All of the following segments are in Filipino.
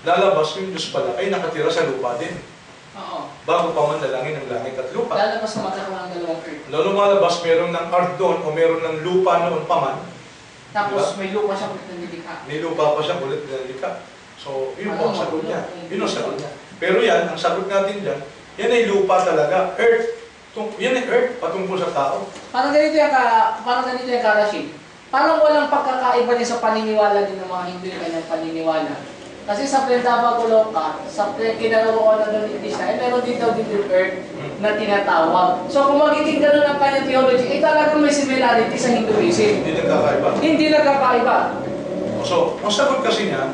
lalabas yung Diyos pala ay nakatira sa lupa din. Oo. Bago pa man lalangin ng langit at lupa. Lalabas na magkakaroon ng dalawang earth. Lalo malabas, meron ng earth doon o meron ng lupa noon pa man. Tapos may lupa siya kulit na nilikha. May lupa pa siya kulit na nilikha. So, yun po ang sagot niya. Yun ang sagot niya. Pero yan, ang sagot natin dyan, yan ay lupa talaga. Earth. Yan ay earth patungkol sa tao. Parang ganito yung Rashid. Parang walang pagkakaiba din sa paniniwala din ng mga Hindu yung kanyang paniniwala. Kasi sa Prentabaguloka, sa kinaroonan ng Indisya, meron din daw din yung earth na tinatawag. So kung magiging ganun ang kanyang theology, talagang may similarity sa Hinduism. Hindi nagkakaiba. Hindi nagkakaiba. So, ang sagot kasi niya,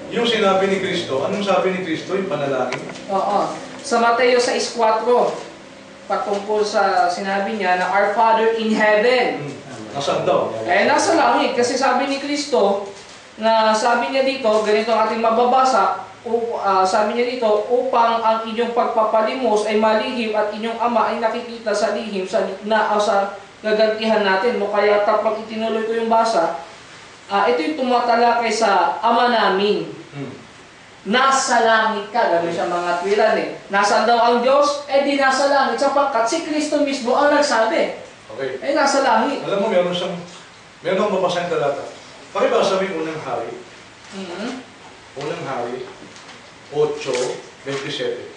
yung sinabi ni Kristo, anong sabi ni Kristo? Yung panalangin? Oo. Sa Mateo 6:4, patungkol sa sinabi niya na Our Father in Heaven. Nasaan daw? Nasa langit. Kasi sabi ni Kristo, na sabi niya dito, ganito ang ating mababasa, sabi niya dito, upang ang inyong pagpapalimos ay malihim at inyong ama ay nakikita sa lihim sa gagantihan natin. No, kaya tapos itinuloy ko yung basa, ito yung tumatalakay sa ama namin. Nasa langit ka, gano'n siya mga twiran eh. Nasaan daw ang Diyos? Di nasa langit, sapagkat si Kristo mismo ang nagsabi. Okay. Nasa langit. Alam mo, meron akong mabasang talata. Pakibasa mo yung unang hari. Unang hari, 8:27.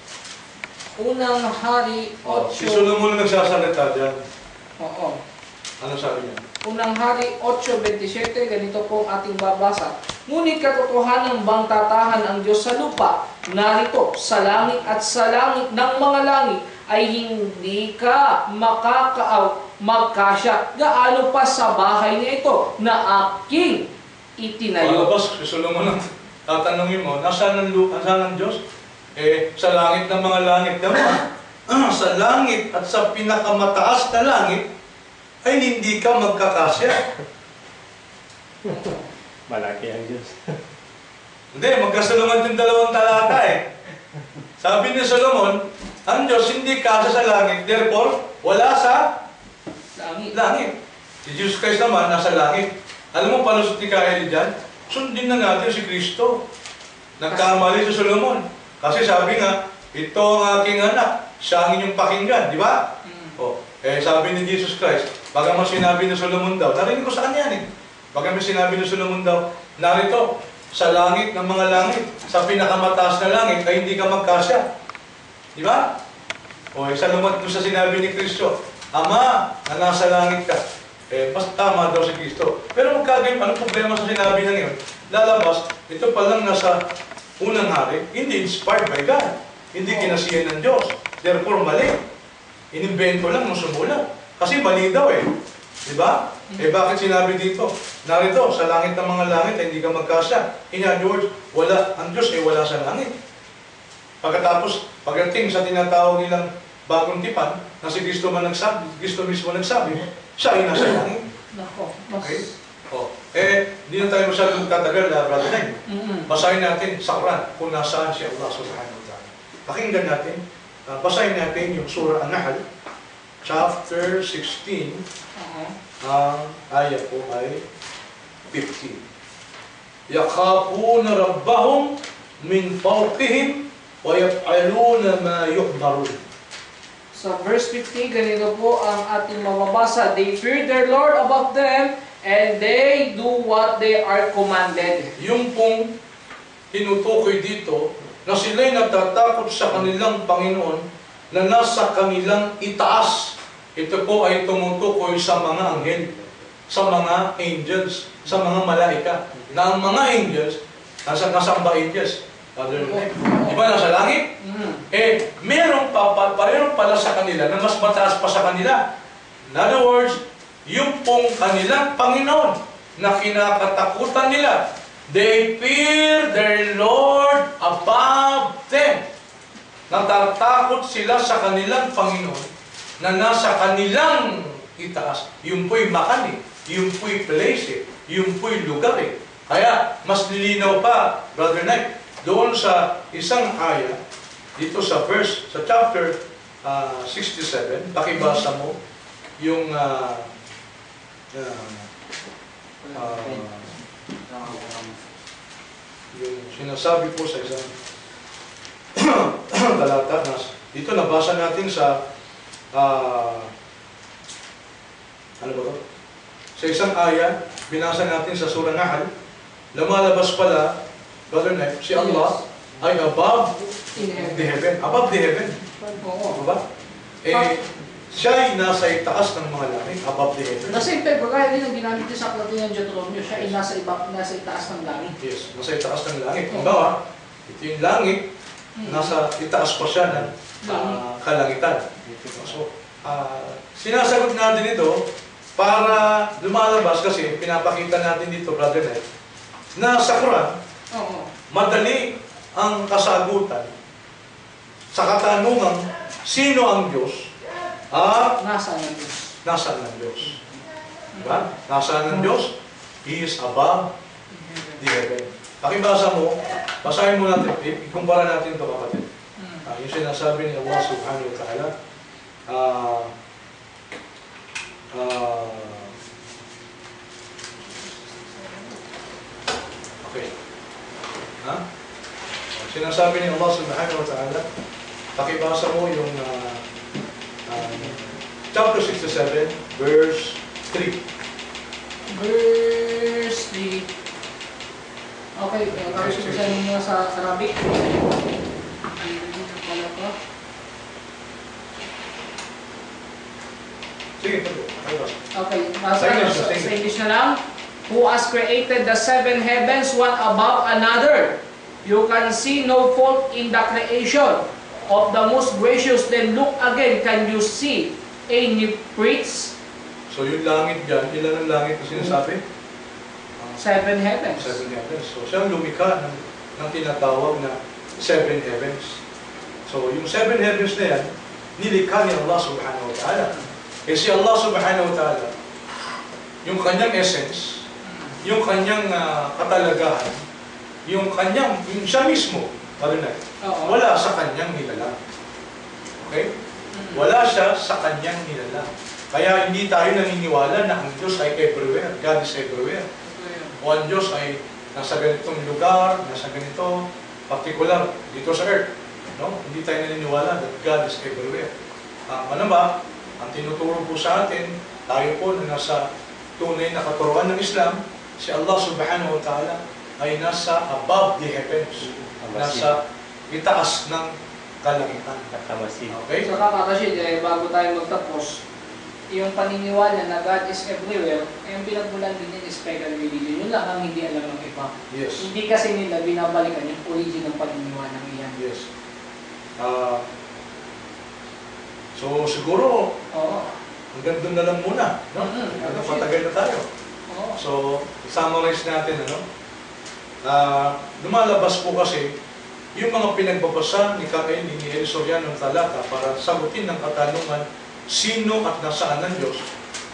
Unang hari, 8. Si Solomon ang nagsasalita dyan. Oo. Ano sabi niya? Unang hari, 8:27, ganito po ang ating babasa. Ngunit katotohanan bang tatahan ang Diyos sa lupa? Narito, sa langit at sa langit ng mga langit ay hindi ka magkasya. Gaano pa sa bahay niya ito na aking itinayo. Palabas, si Solomon ang tatanungin mo, nasaan ang Diyos? Sa langit ng mga langit naman. Sa langit at sa pinakamataas na langit ay hindi ka magkakasya. Malaki ang Diyos. Hindi, magkasalungan yung dalawang talata eh. Sabi ni Solomon, ang Diyos hindi kasya sa langit, therefore, wala sa langit. Si Jesus Christ naman, nasa langit. Alam mo, palusot ni Kaeli dyan? Sundin na natin si Kristo. Nagkamali si Solomon. Kasi sabi nga, ito ang aking anak, siya ang inyong pakinggan, di ba? Sabi ni Jesus Christ, bagaman sinabi ni Solomon daw, narinig ko sa kanya yan eh. Bagaman sinabi ni Solomon daw, narito, sa langit ng mga langit, sa pinakamataas na langit, ay hindi ka magkasya. Di ba? Isa lumad mo sa sinabi ni Kristo, Ama, na nasa langit ka. Mas tama daw si Kristo. Pero magkagayon, anong problema sa sinabi na ngayon? Lalabas, ito palang nasa unang hari, hindi inspired by God. Hindi kinasiyan ng Diyos. Therefore, mali. Inimbento lang nung sumulat. Kasi mali daw eh. Diba? Bakit sinabi dito? Narito, sa langit ng mga langit, hindi ka magkasya. In other words, ang Diyos ay wala sa langit. Pagkatapos, pagdating sa tinatawag nilang bagong tipan, na si Kristo mismo nagsabi, siya ay nasa langit. Okay? Hindi na tayo masyadong tatagal na Brother Nine. Basahin natin sa Quran kung nasaan si Allah subhanahu wa ta'ala. Pakinggan natin, basahin natin yung surah An-Nahl, chapter 16, ang ayat po ay 15. Yakhafuna rabbahum min fawqihim wa yaf'aluna ma yu'marun. Sa verse 15, ganito po ang ating mababasa. They fear their Lord above them and they do what they are commanded. Yung pong tinutukoy dito na sila'y natatakot sa kanilang Panginoon na nasa kanilang itaas. Ito po ay tumutukoy sa mga anghel, sa mga angels, sa mga malaika. Na ang mga angels, nasang ba angels? Di ba nasa langit? Meron pala sa kanila na mas mataas pa sa kanila. In other words, yung pong kanilang Panginoon na kinakatakutan nila, they fear their Lord above them. Natatakot sila sa kanilang Panginoon na nasa kanilang itaas. Yung po'y makani, yung po'y place, yung po'y lugar eh. Kaya, mas nilinaw pa, Brother Knight, doon sa isang aya, dito sa verse, sa chapter 67, pakibasa mo yung yung sinasabi po sa isang talata na dito nabasa natin sa ano ba to? Sa isang aya, binasa natin sa Surah Nahl, lumalabas pala, Brother Knight, si Allah ay above the heaven. Above the heaven. Oo. Diba? Eh, siya ay nasa itaas ng mga langit, above the heaven. Kasi kaya din ang ginamit niya sa aklat ng Deuteronomio, siya ay nasa itaas ng langit. Yes, nasa itaas ng langit. Kung bawa, ito yung langit, nasa itaas pa siya ng kalangitan. So, sinasagot natin ito para lumalabas kasi pinapakita natin dito, Brother Ned, na sa Quran, madali ang kasagutan sa katanungang sino ang Diyos at Nasaan ng Diyos? nasaan ng Diyos. Diba? Nasaan ng Diyos? He is above the heaven. Pakibasa mo, basahin mo natin, ikumpara natin ito kapatid. Yung sinasabi ni Allah subhanahu wa ta'ala, okay. Ha? Sinasabi ni Allah subhanahu wa ta'ala, pakibasa mo yung chapter 67, verse 3. Verse 3. Okay, tapos isa nyo sa Arabic. Pala ko. Sige, pakibasa. Okay, Sa English, sa English na lang. Who has created the seven heavens one above another? You can see no fault in the creation of the most gracious. Then look again, can you see any breeds? So yung langit dyan, ilan ang langit na sinasabi? Seven heavens. Seven heavens. So siyang lumikha ng tinatawag na seven heavens. So yung seven heavens na yan, nilikha ni Allah subhanahu wa ta'ala. Kasi Allah subhanahu wa ta'ala, yung kanyang essence, yung kanyang katalagahan, yung siya mismo, wala sa kanyang nilalang. Okay? Wala siya sa kanyang nilalang. Kaya hindi tayo naniniwala na ang Diyos ay everywhere. God is everywhere. O ang Diyos ay nasa ganitong lugar, nasa ganito, particular, dito sa earth. No? Hindi tayo naniniwala that God is everywhere. Ano ba? Ang tinuturo po sa atin, tayo po na nasa tunay na katuruan ng Islam, si Allah subhanahu wa ta'ala ay nasa above the heavens. Nasa itaas ng kalangitan. Okay? So kakakasid, bago tayo magtapos, yung paniniwala na God is everywhere, yung pinagmulan din yung pagan religion, yun lang ang hindi alam ng iba. Yes. Hindi kasi nila binabalikan yung origin ng paniniwala ng iyan. Yes. So siguro, hanggang doon na lang muna. No? Patagal na tayo. So, summarize natin, lumalabas po kasi yung mga pinagbabasa ni Kakain ni El Soriano ng talata para sagutin ng katanungan sino at nasaan ng Diyos.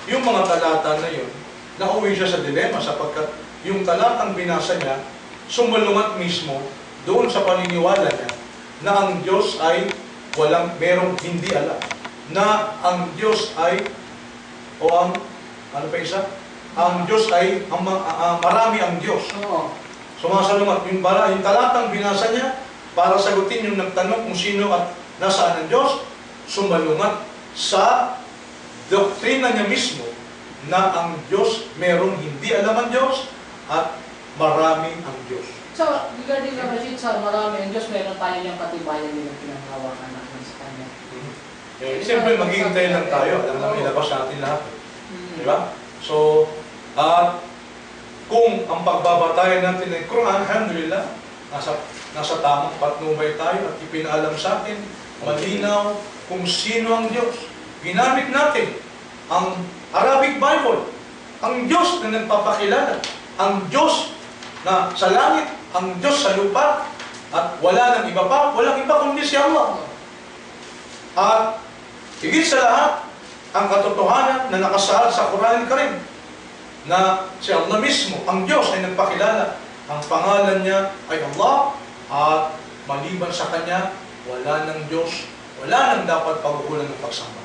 Yung mga talata na yun, nauwi siya sa dilema sapagkat yung talatang binasa niya, sumalungat mismo doon sa paniniwala niya na ang Diyos ay merong hindi alam. Na ang Diyos ay, ano pa isa? Ang Diyos ay, marami ang Diyos. Sumasalungat. Yung talatang binasa niya, para sagutin yung nagtanong kung sino at nasaan ang Diyos, sumalungat sa doktrina niya mismo na ang Diyos merong hindi alam ang Diyos at marami ang Diyos. So, regarding na Rashid, sa marami ang Diyos, meron tayo yung katibayan nilang pinanghawakan natin sa Kanya. Siyempre, maghihintay lang tayo. Alam naman ilabas natin lahat. Diba? So, kung ang pagbabatayan natin ng Quran, alhamdulillah, nasa tamang patnubay tayo at ipinaalam sa atin, malinaw kung sino ang Diyos. Ginamit natin ang Arabic Bible, ang Diyos na nagpapakilala, ang Diyos na sa langit, ang Diyos sa lupa, at wala nang iba pa, walang iba kundi si Allah. At higit sa lahat, ang katotohanan na nakasaad sa Quran Karim, na si Allah mismo, ang Diyos ay nagpakilala. Ang pangalan niya ay Allah, at maliban sa Kanya, wala ng Diyos, wala nang dapat pagkukulan ng pagsamba.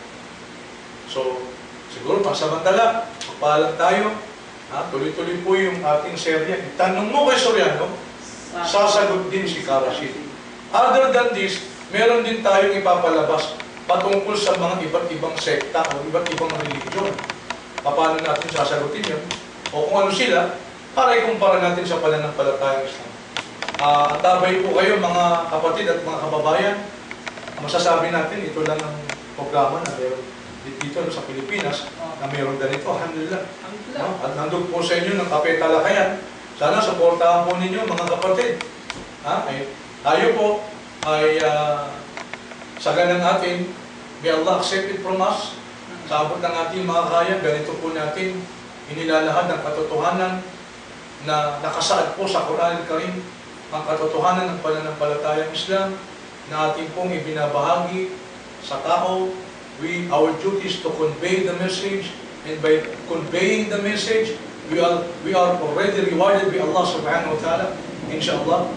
So, siguro pansamantala, magpaalam tayo. Tuloy-tuloy po yung ating serye. Tanong mo kay Soriano, sasagot din si Karashid. Other than this, meron din tayong ipapalabas patungkol sa mga iba't ibang sekta o iba't ibang religion. Paano natin sasagutin yun? O kung ano sila, para ikumpara natin sa pananampalatayang Islam. Tabay po kayo mga kapatid at mga kababayan. Masasabi natin, ito lang ang programa na meron dito sa Pilipinas na meron ganito. Alhamdulillah. At nandun po sa inyo ng Kape Talakayan. Sana suportahan po ninyo mga kapatid. Tayo po ay saganan natin, may Allah accept it from us. Sa abot ng ating mga kaya, ganito po natin inilalahad ng katotohanan na nakasaad po sa Quran Al-Karim, ang katotohanan ng pananampalatayang Islam na ating pong ibinabahagi sa tao. Our duty is to convey the message, and by conveying the message, we are already rewarded by Allah subhanahu wa ta'ala, inshallah.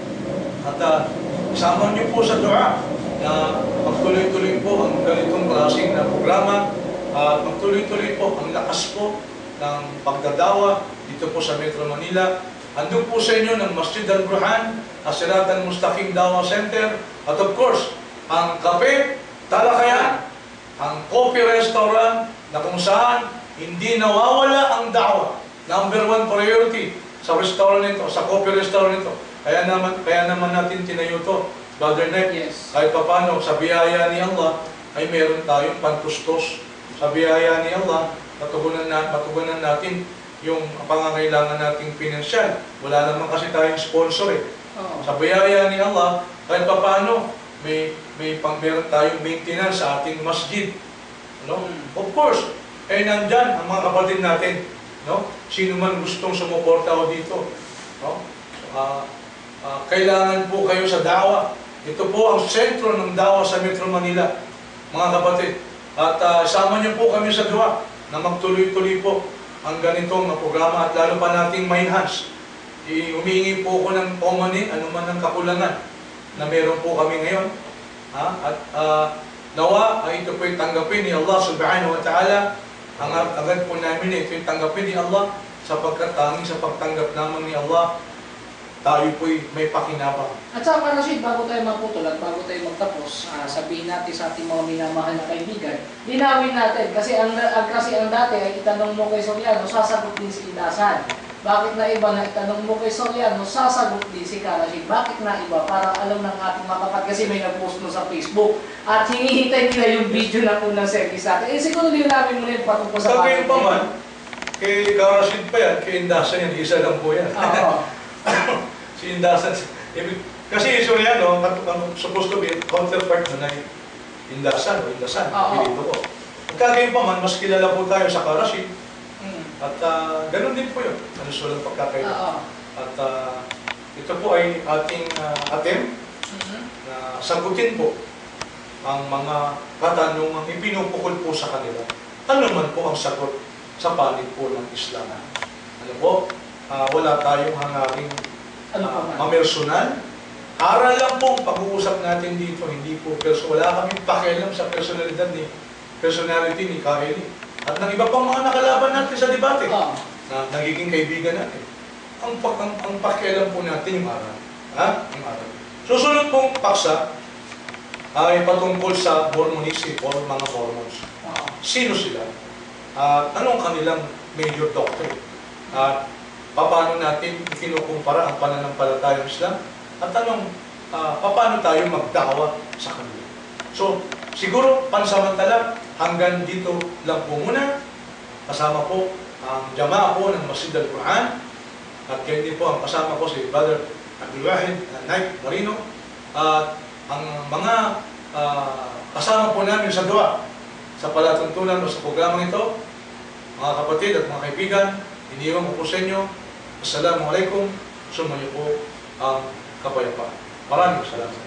At isama niyo po sa dua na magtuloy-tuloy po ang ganitong klaseng na programa at magtuloy-tuloy po ang lakas po ng pagdadawa dito po sa Metro Manila. Andun po sa inyo ng Masjid Al-Burhan, Asirat Al-Mustaqim Dawa Center, at of course, ang Kape Talakayan, ang coffee restaurant na kung saan hindi nawawala ang da'wa. Number 1 priority sa restaurant nito, sa coffee restaurant nito. Kaya naman natin tinayo to, Brother Nick. Yes. Kahit paano, sa biyaya ni Allah, ay meron tayong pantustos. Sa biyaya ni Allah, patugunan natin yung pangangailangan nating pinansyal. Wala naman kasi tayong sponsor eh. Sa biyaya ni Allah, kahit paano, meron tayong maintenance sa ating masjid. No? Of course, nandyan ang mga kapatid natin. No? Sino man gustong sumuporta o dito. No? Kailangan po kayo sa dawa. Ito po ang sentro ng dawa sa Metro Manila, mga kapatid. At sama niyo po kami sa dua na magtuloy-tuloy po ang ganitong programa at lalo pa nating ma-enhance. Humihingi po ako ng paumanhin, anuman ang kakulangan na meron po kami ngayon. At nawa ay ito po yung tanggapin ni Allah subhanahu wa ta'ala. Ang agad po namin ito yung tanggapin ni Allah sapagkat tanging sa pagtanggap naman ni Allah, tayo po'y may pakinabang. At saka Rashid, bago tayo maputol at bago tayo magtapos, sabihin natin sa ating mga minamahal na kaibigan, linawin natin, kasi ang dati ay itanong mo kay Soriano, sasagot din si Indasan. Bakit na iba na itanong mo kay Soriano, sasagot din si Rashid? Bakit na iba? Para alam ng ating mga kapatid, kasi may nag-post mo sa Facebook at hinihintay nila yung video ng unang service natin. Siguro linawin mo na yung patungkol sa bakit pa man, kay Rashid pa yan, kay Indasan yan, isa lang po yan. Si Indasan, kasi Soriano, supposed to be counterpart na Indasan o Indasan, pilito ko. Kagayon pa man, mas kilala po tayo sa Rashid. At ganun din po yun, walang pagkakaiba. At ito po ay ating attempt na sagutin po ang mga katanungang ipinupukol po sa kanila. Ano man po ang sagot sa panig po ng Islam. Ano po, wala tayong hangaring mamersonal. Aral lang po pag-uusap natin dito, hindi po wala kaming pakialam sa personality ni Kaeli. At ng iba pang mga nakalaban natin sa debate na nagiging kaibigan natin. Ang pakialam po natin yung aral. Yung aral. Susunod pong paksa ay patungkol sa Mormonism o mga Mormons. Sino sila? Anong kanilang major doctrine? Paano natin kinukumpara ang pananampalatayang Islam? At paano tayo magdawa sa kanila? So, siguro pansamantala, hanggang dito lang po muna. Kasama po ang jamaah po ng Masjid Al-Quran. At kayo din po ang kasama ko si Brother Abdul Wahid Naik Marino. At ang mga kasama po namin sa dua sa palatuntunan o sa programang ito, mga kapatid at mga kaibigan, iniwan ko po sa inyo. Assalamualaikum. Sumayo po ang kapayapaan. Maraming salamat.